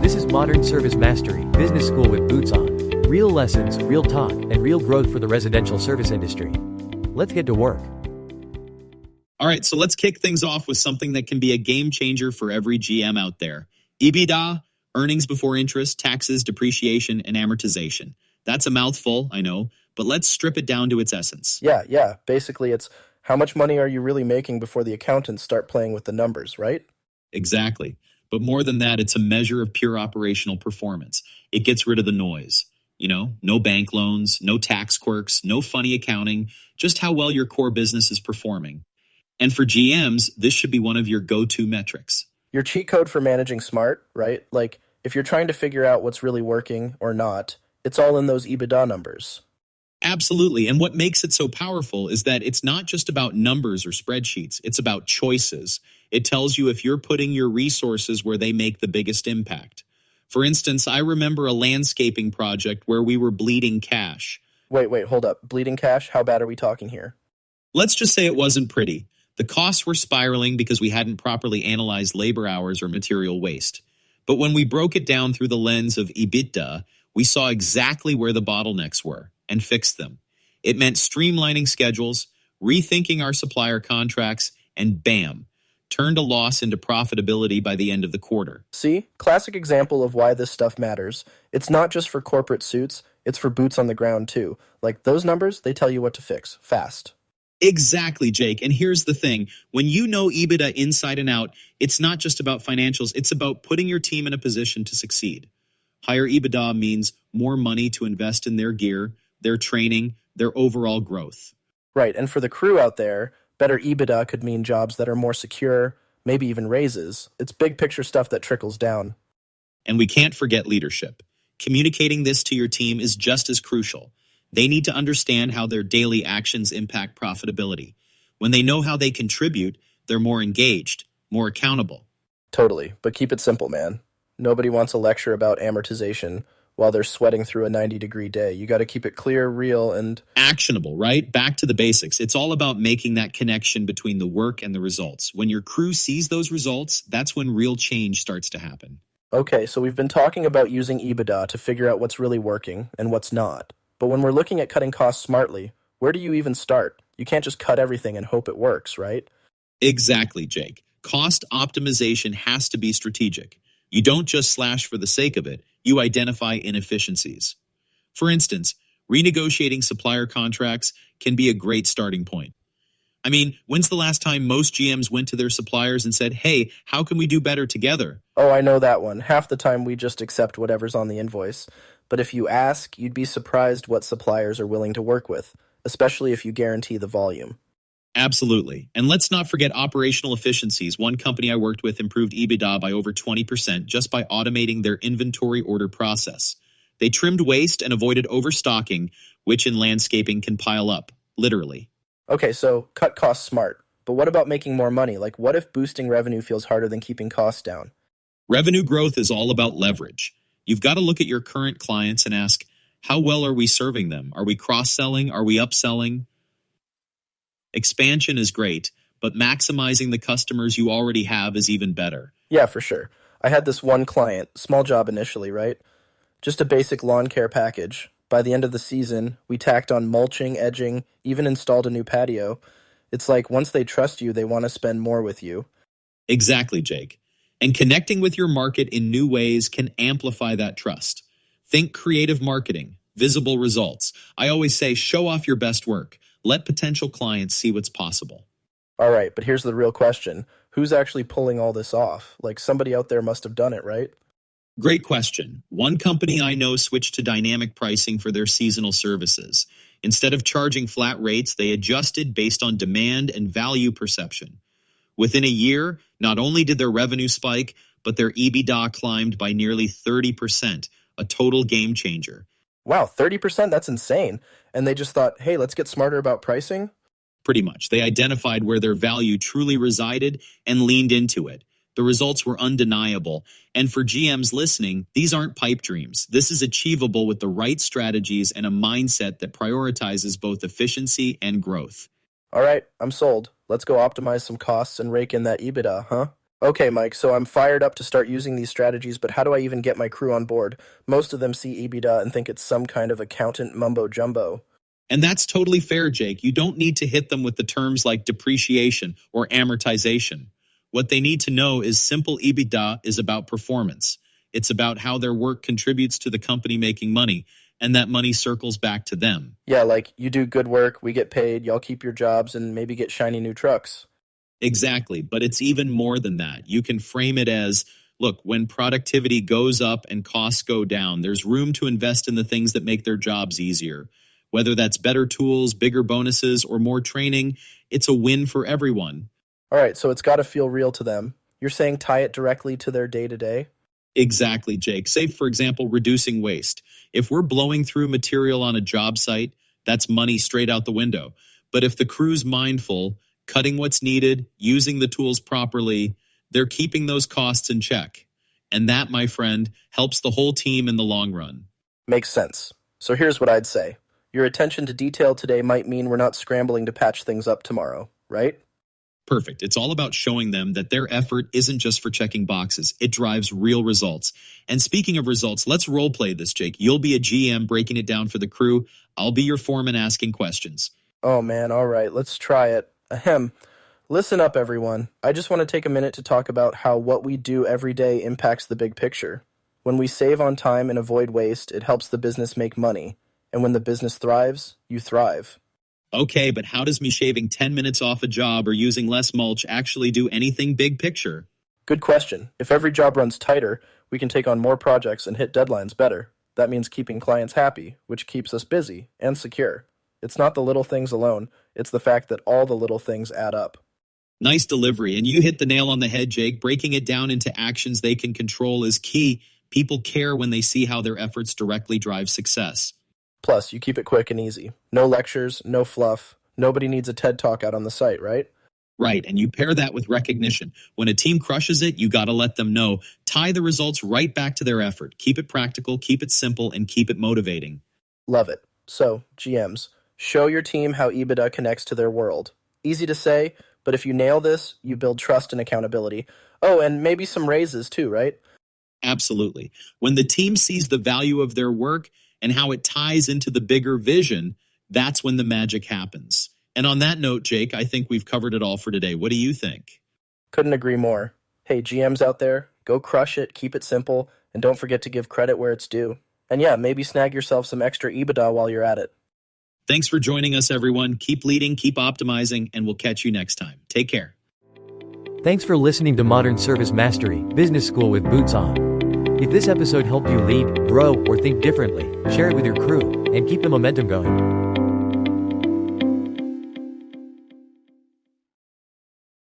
This is Modern Service Mastery, Business School with Boots on. Real lessons, real talk, and real growth for the residential service industry. Let's get to work. All right, so let's kick things off with something that can be a game changer for every GM out there. EBITDA, earnings before interest, taxes, depreciation, and amortization. That's a mouthful, I know, but let's strip it down to its essence. Yeah. Basically, it's how much money are you really making before the accountants start playing with the numbers, right? Exactly. But more than that, it's a measure of pure operational performance. It gets rid of the noise. No bank loans, no tax quirks, no funny accounting, just how well your core business is performing. And for GMs, this should be one of your go-to metrics. Your cheat code for managing smart, right? Like, if you're trying to figure out what's really working or not, it's all in those EBITDA numbers. Absolutely. And what makes it so powerful is that it's not just about numbers or spreadsheets. It's about choices. It tells you if you're putting your resources where they make the biggest impact. For instance, I remember a landscaping project where we were bleeding cash. Wait, hold up. Bleeding cash? How bad are we talking here? Let's just say it wasn't pretty. The costs were spiraling because we hadn't properly analyzed labor hours or material waste. But when we broke it down through the lens of EBITDA, we saw exactly where the bottlenecks were and fixed them. It meant streamlining schedules, rethinking our supplier contracts, and bam, turned a loss into profitability by the end of the quarter. See? Classic example of why this stuff matters. It's not just for corporate suits, it's for boots on the ground too. Like, those numbers, they tell you what to fix, fast. Exactly, Jake. And here's the thing. When you know EBITDA inside and out, it's not just about financials. It's about putting your team in a position to succeed. Higher EBITDA means more money to invest in their gear, their training, their overall growth. Right, and for the crew out there, better EBITDA could mean jobs that are more secure, maybe even raises. It's big picture stuff that trickles down. And we can't forget leadership. Communicating this to your team is just as crucial. They need to understand how their daily actions impact profitability. When they know how they contribute, they're more engaged, more accountable. Totally, but keep it simple, man. Nobody wants a lecture about amortization while they're sweating through a 90-degree day. You got to keep it clear, real, and actionable, right? Back to the basics. It's all about making that connection between the work and the results. When your crew sees those results, that's when real change starts to happen. Okay, so we've been talking about using EBITDA to figure out what's really working and what's not. But when we're looking at cutting costs smartly, where do you even start? You can't just cut everything and hope it works, right? Exactly, Jake. Cost optimization has to be strategic. You don't just slash for the sake of it. You identify inefficiencies. For instance, renegotiating supplier contracts can be a great starting point. I mean, when's the last time most GMs went to their suppliers and said, hey, how can we do better together? Oh, I know that one. Half the time we just accept whatever's on the invoice. But if you ask, you'd be surprised what suppliers are willing to work with, especially if you guarantee the volume. Absolutely. And let's not forget operational efficiencies. One company I worked with improved EBITDA by over 20% just by automating their inventory order process. They trimmed waste and avoided overstocking, which in landscaping can pile up, literally. Okay, so cut costs smart. But what about making more money? Like, what if boosting revenue feels harder than keeping costs down? Revenue growth is all about leverage. You've got to look at your current clients and ask, how well are we serving them? Are we cross-selling? Are we upselling? Expansion is great, but maximizing the customers you already have is even better. Yeah, for sure. I had this one client, small job initially, right? Just a basic lawn care package. By the end of the season, we tacked on mulching, edging, even installed a new patio. It's like once they trust you, they want to spend more with you. Exactly, Jake. And connecting with your market in new ways can amplify that trust. Think creative marketing, visible results. I always say show off your best work. Let potential clients see what's possible. All right, but here's the real question. Who's actually pulling all this off? Like, somebody out there must have done it, right? Great question. One company I know switched to dynamic pricing for their seasonal services. Instead of charging flat rates, they adjusted based on demand and value perception. Within a year, not only did their revenue spike, but their EBITDA climbed by nearly 30%, a total game changer. Wow, 30%? That's insane. And they just thought, hey, let's get smarter about pricing? Pretty much. They identified where their value truly resided and leaned into it. The results were undeniable. And for GMs listening, these aren't pipe dreams. This is achievable with the right strategies and a mindset that prioritizes both efficiency and growth. All right, I'm sold. Let's go optimize some costs and rake in that EBITDA, huh? Okay, Mike, so I'm fired up to start using these strategies, but how do I even get my crew on board? Most of them see EBITDA and think it's some kind of accountant mumbo jumbo. And that's totally fair, Jake. You don't need to hit them with the terms like depreciation or amortization. What they need to know is simple EBITDA is about performance. It's about how their work contributes to the company making money, and that money circles back to them. Yeah, like, you do good work, we get paid, y'all keep your jobs, and maybe get shiny new trucks. Exactly. But it's even more than that. You can frame it as, look, when productivity goes up and costs go down, there's room to invest in the things that make their jobs easier. Whether that's better tools, bigger bonuses, or more training, it's a win for everyone. All right, so it's got to feel real to them. You're saying tie it directly to their day-to-day? Exactly, Jake. Say, for example, reducing waste. If we're blowing through material on a job site, that's money straight out the window. But if the crew's mindful, cutting what's needed, using the tools properly, they're keeping those costs in check. And that, my friend, helps the whole team in the long run. Makes sense. So here's what I'd say. Your attention to detail today might mean we're not scrambling to patch things up tomorrow, right? Perfect. It's all about showing them that their effort isn't just for checking boxes. It drives real results. And speaking of results, let's role play this, Jake. You'll be a GM breaking it down for the crew. I'll be your foreman asking questions. Oh man, all right, let's try it. Ahem. Listen up, everyone. I just want to take a minute to talk about how what we do every day impacts the big picture. When we save on time and avoid waste, it helps the business make money. And when the business thrives, you thrive. Okay, but how does me shaving 10 minutes off a job or using less mulch actually do anything big picture? Good question. If every job runs tighter, we can take on more projects and hit deadlines better. That means keeping clients happy, which keeps us busy and secure. It's not the little things alone, it's the fact that all the little things add up. Nice delivery, and you hit the nail on the head, Jake. Breaking it down into actions they can control is key. People care when they see how their efforts directly drive success. Plus, you keep it quick and easy. No lectures, no fluff. Nobody needs a TED Talk out on the site, right? Right, and you pair that with recognition. When a team crushes it, you got to let them know. Tie the results right back to their effort. Keep it practical, keep it simple, and keep it motivating. Love it. So, GMs, show your team how EBITDA connects to their world. Easy to say, but if you nail this, you build trust and accountability. Oh, and maybe some raises too, right? Absolutely. When the team sees the value of their work and how it ties into the bigger vision, that's when the magic happens. And on that note, Jake, I think we've covered it all for today. What do you think? Couldn't agree more. Hey, GMs out there, go crush it, keep it simple, and don't forget to give credit where it's due. And yeah, maybe snag yourself some extra EBITDA while you're at it. Thanks for joining us, everyone. Keep leading, keep optimizing, and we'll catch you next time. Take care. Thanks for listening to Modern Service Mastery Business School with Boots On. If this episode helped you lead, grow, or think differently, share it with your crew and keep the momentum going.